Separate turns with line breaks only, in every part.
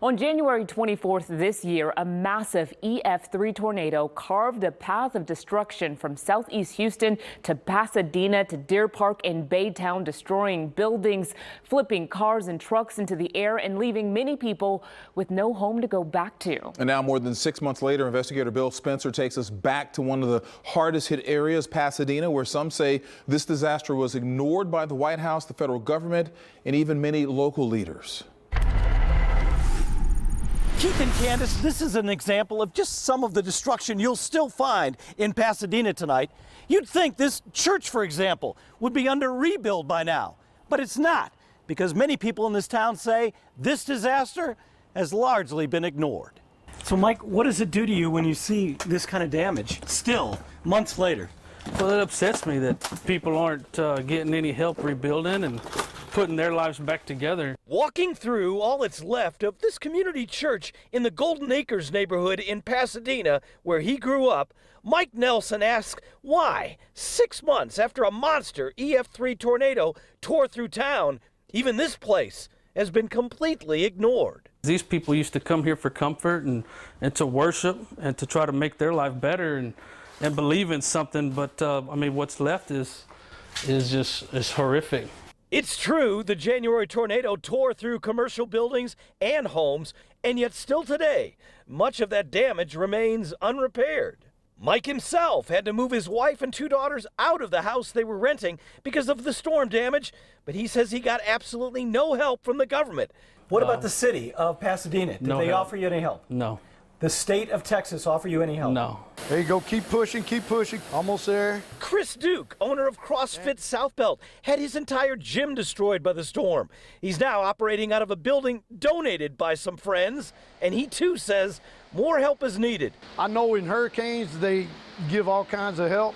On January 24th this year, a massive EF3 tornado carved a path of destruction from southeast Houston to Pasadena to Deer Park and Baytown, destroying buildings, flipping cars and trucks into the air and leaving many people with no home to go back to.
And now, more than 6 months later, investigator Bill Spencer takes us back to one of the hardest hit areas, Pasadena, where some say this disaster was ignored by the White House, the federal government, and even many local leaders.
Keith and Candace, this is an example of just some of the destruction you'll still find in Pasadena tonight. You'd think this church, for example, would be under rebuild by now, but it's not, because many people in this town say this disaster has largely been ignored. So, Mike, what does it do to you when you see this kind of damage still, months later?
Well, it upsets me that people aren't getting any help rebuilding and putting their lives back together.
Walking through all that's left of this community church in the Golden Acres neighborhood in Pasadena, where he grew up, Mike Nelson asks why, 6 months after a monster EF3 tornado tore through town, even this place has been completely ignored.
These people used to come here for comfort and to worship and to try to make their life better and believe in something, but I mean, what's left is horrific.
It's true, the January tornado tore through commercial buildings and homes, and yet still today, much of that damage remains unrepaired. Mike himself had to move his wife and 2 daughters out of the house they were renting because of the storm damage, but he says he got absolutely no help from the government. What about the city of Pasadena? Did they offer you any help?
No.
The state of Texas offer you any help?
No.
There you go. Keep pushing. Almost there.
Chris Duke, owner of CrossFit South Belt, had his entire gym destroyed by the storm. He's now operating out of a building donated by some friends, and he too says more help is needed.
I know in hurricanes they give all kinds of help.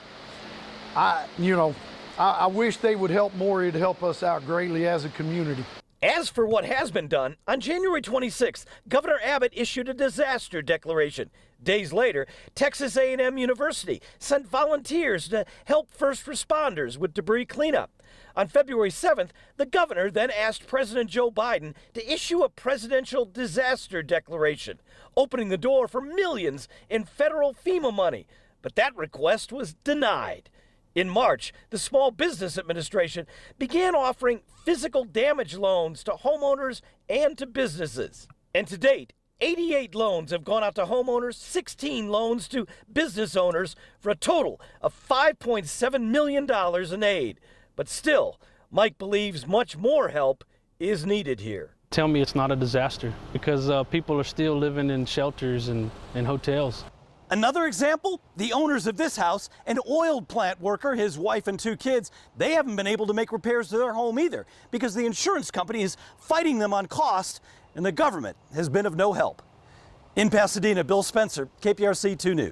I wish they would help more. It'd help us out greatly as a community.
As for what has been done, on January 26th, Governor Abbott issued a disaster declaration. Days later, Texas A&M University sent volunteers to help first responders with debris cleanup. On February 7th, the governor then asked President Joe Biden to issue a presidential disaster declaration, opening the door for millions in federal FEMA money. But that request was denied. In March, the Small Business Administration began offering physical damage loans to homeowners and to businesses. And to date, 88 loans have gone out to homeowners, 16 loans to business owners, for a total of $5.7 million in aid. But still, Mike believes much more help is needed here.
Tell me it's not a disaster, because people are still living in shelters and hotels.
Another example, the owners of this house, an oil plant worker, his wife and 2 kids, they haven't been able to make repairs to their home either because the insurance company is fighting them on cost and the government has been of no help. In Pasadena, Bill Spencer, KPRC 2 News.